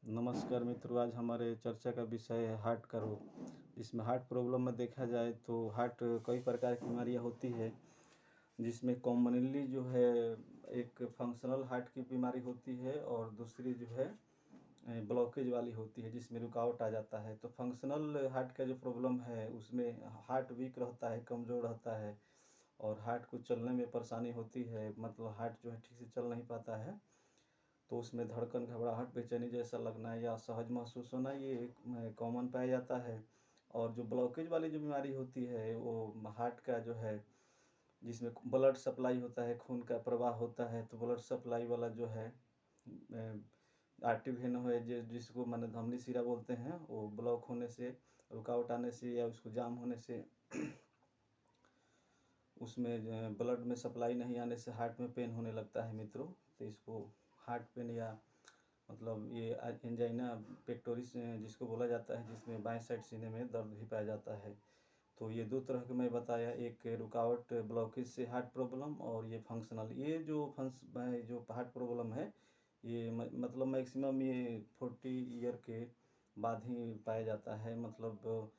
नमस्कार मित्रों, आज हमारे चर्चा का विषय है हार्ट का रोग। जिसमें हार्ट प्रॉब्लम में देखा जाए तो हार्ट कई प्रकार की बीमारियां होती है, जिसमें कॉमनली जो है एक फंक्शनल हार्ट की बीमारी होती है और दूसरी जो है ब्लॉकेज वाली होती है, जिसमें रुकावट आ जाता है। तो फंक्शनल हार्ट का जो प्रॉब्लम है उसमें हार्ट वीक रहता है, कमज़ोर रहता है और हार्ट को चलने में परेशानी होती है, मतलब हार्ट जो है ठीक से चल नहीं पाता है। तो उसमें धड़कन, घबराहट, बेचैनी जैसा लगना या असहज महसूस होना ये एक कॉमन पाया जाता है। और जो ब्लॉकेज वाली जो बीमारी होती है वो हार्ट का जो है, जिसमें ब्लड सप्लाई होता है, खून का प्रवाह होता है, तो ब्लड सप्लाई वाला जो है आर्टरी वेन है जिसको माने धमनी शिरा बोलते हैं, वो ब्लॉक होने से, रुकावट आने से या उसको जाम होने से उसमें ब्लड में सप्लाई नहीं आने से हार्ट में पेन होने लगता है मित्रों। तो इसको हार्ट पेन या मतलब ये एंजाइना पेक्टोरिस जिसको बोला जाता है, जिसमें बाएं साइड सीने में दर्द भी पाया जाता है। तो ये दो तरह के मैं बताया, एक रुकावट ब्लॉकेज से हार्ट प्रॉब्लम और ये फंक्शनल। ये जो हार्ट प्रॉब्लम है ये मतलब मैक्सिमम ये 40 ईयर के बाद ही पाया जाता है, मतलब।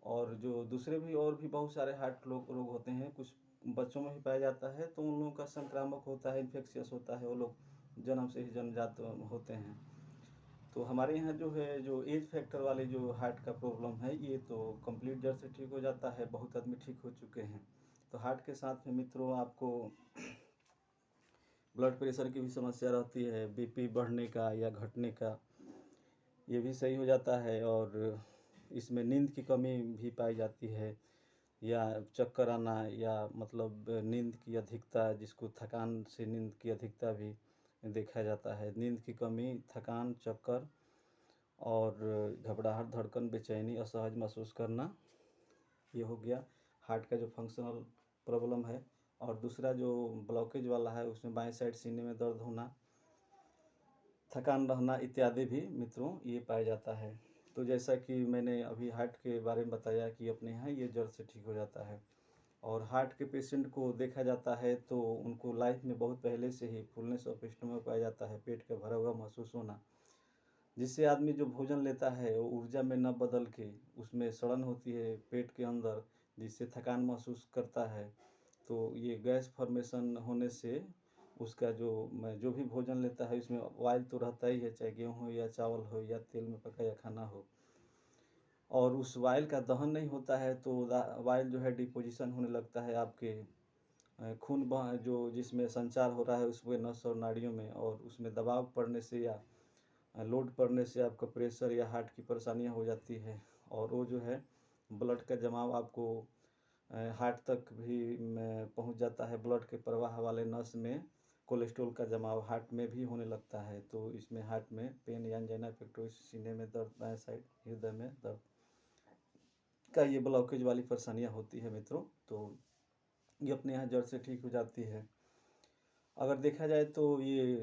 और जो दूसरे भी और भी बहुत सारे हार्ट रोग होते हैं, कुछ बच्चों में भी पाया जाता है, तो उन लोगों का संक्रामक होता है, इन्फेक्शियस होता है, वो लोग जन्म से ही जन्मजात होते हैं। तो हमारे यहाँ जो है, जो एज फैक्टर वाले जो हार्ट का प्रॉब्लम है, ये तो कंप्लीट जड़ से ठीक हो जाता है, बहुत आदमी ठीक हो चुके हैं। तो हार्ट के साथ में मित्रों आपको ब्लड प्रेशर की भी समस्या रहती है, बीपी बढ़ने का या घटने का, ये भी सही हो जाता है। और इसमें नींद की कमी भी पाई जाती है, या चक्कर आना, या मतलब नींद की अधिकता, जिसको थकान से नींद की अधिकता भी देखा जाता है। नींद की कमी, थकान, चक्कर और घबराहट, धड़कन, बेचैनी, असहज महसूस करना, ये हो गया हार्ट का जो फंक्शनल प्रॉब्लम है। और दूसरा जो ब्लॉकेज वाला है उसमें बाएं साइड सीने में दर्द होना, थकान रहना इत्यादि भी मित्रों ये पाया जाता है। तो जैसा कि मैंने अभी हार्ट के बारे में बताया कि अपने यहाँ ये जड़ से ठीक हो जाता है। और हार्ट के पेशेंट को देखा जाता है तो उनको लाइफ में बहुत पहले से ही फुलनेस ऑफ स्टमक पाया जाता है, पेट का भरा हुआ महसूस होना, जिससे आदमी जो भोजन लेता है वो ऊर्जा में न बदल के उसमें सड़न होती है पेट के अंदर, जिससे थकान महसूस करता है। तो ये गैस फॉर्मेशन होने से उसका जो भी भोजन लेता है उसमें ऑयल तो रहता ही है, चाहे गेहूँ हो या चावल हो या तेल में पकाया खाना हो, और उस ऑयल का दहन नहीं होता है तो ऑयल जो है डिपोजिशन होने लगता है आपके खून जो जिसमें संचार हो रहा है उसमें नस और नाड़ियों में, और उसमें दबाव पड़ने से या लोड पड़ने से आपका प्रेशर या हार्ट की परेशानियां हो जाती है। और वो जो है ब्लड का जमाव आपको हार्ट तक भी पहुंच जाता है। ब्लड के प्रवाह वाले नस में कोलेस्ट्रॉल का जमाव हार्ट में भी होने लगता है। तो इसमें हार्ट में पेन या एंजाइना पेक्टोरिस, सीने में दर्द, बाएं साइड हृदय में दर्द का ये ब्लॉकेज वाली परेशानियां होती है मित्रों। तो ये अपने यहाँ जड़ से ठीक हो जाती है। अगर देखा जाए तो ये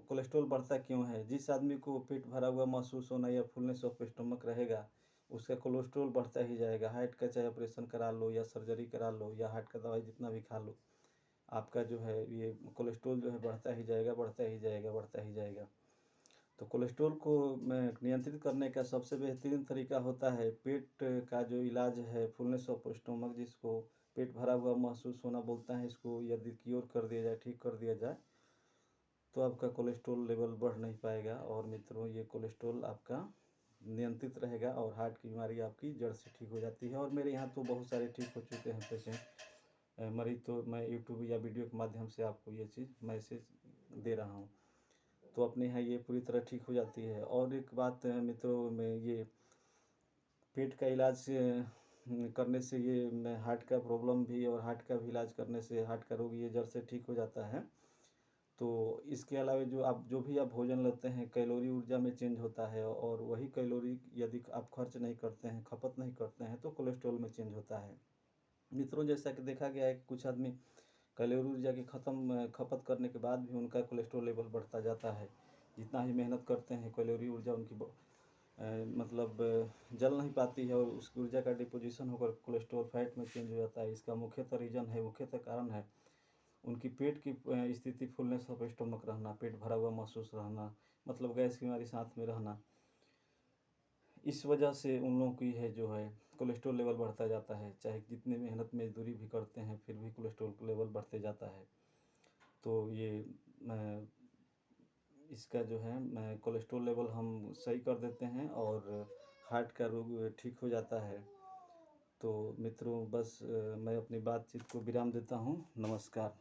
कोलेस्ट्रॉल बढ़ता क्यों है? जिस आदमी को पेट भरा हुआ महसूस होना या फुलनेस ऑफ स्टमक रहेगा, उसका कोलेस्ट्रॉल बढ़ता ही जाएगा। हार्ट का चाहे ऑपरेशन करा लो या सर्जरी करा लो या हार्ट का दवाई जितना भी खा लो, आपका जो है ये कोलेस्ट्रॉल जो है बढ़ता ही जाएगा, बढ़ता ही जाएगा, बढ़ता ही जाएगा। तो कोलेस्ट्रॉल को नियंत्रित करने का सबसे बेहतरीन तरीका होता है पेट का जो इलाज है, फुलनेस ऑफ स्टमक, जिसको पेट भरा हुआ महसूस होना बोलता है, इसको यदि क्योर कर दिया जाए, ठीक कर दिया जाए, तो आपका कोलेस्ट्रॉल लेवल बढ़ नहीं पाएगा। और मित्रों ये कोलेस्ट्रॉल आपका नियंत्रित रहेगा और हार्ट की बीमारी आपकी जड़ से ठीक हो जाती है। और मेरे यहाँ तो बहुत सारे ठीक हो चुके हैं पेशेंट मरीज, तो मैं यूट्यूब या वीडियो के माध्यम से आपको ये चीज़ मैसेज दे रहा हूँ। तो अपने यहाँ ये पूरी तरह ठीक हो जाती है। और एक बात मित्रों में, ये पेट का इलाज करने से ये हार्ट का प्रॉब्लम भी और हार्ट का भी इलाज करने से हार्ट का रोग ये जड़ से ठीक हो जाता है। तो इसके अलावा जो भी आप भोजन लेते हैं, कैलोरी ऊर्जा में चेंज होता है, और वही कैलोरी यदि आप खर्च नहीं करते हैं, खपत नहीं करते हैं, तो कोलेस्ट्रॉल में चेंज होता है। मित्रों जैसा कि देखा गया है कि कुछ आदमी कैलोरी ऊर्जा की खपत करने के बाद भी उनका कोलेस्ट्रॉल लेवल बढ़ता जाता है। जितना ही मेहनत करते हैं कैलोरी ऊर्जा उनकी मतलब जल नहीं पाती है, और उस ऊर्जा का डिपोजिशन होकर कोलेस्ट्रॉल फैट में चेंज हो जाता है। इसका मुख्यतः रीज़न है, मुख्यतः कारण है उनकी पेट की स्थिति, फुलनेस ऑफ स्टमक रहना, पेट भरा हुआ महसूस रहना, मतलब गैस की बीमारी साथ में रहना, इस वजह से उन लोगों की है जो है कोलेस्ट्रॉल लेवल बढ़ता जाता है। चाहे जितनी मेहनत मज़दूरी भी करते हैं फिर भी कोलेस्ट्रॉल लेवल बढ़ते जाता है। तो ये इसका जो है कोलेस्ट्रॉल लेवल हम सही कर देते हैं और हार्ट का रोग ठीक हो जाता है। तो मित्रों बस मैं अपनी बातचीत को विराम देता हूँ। नमस्कार।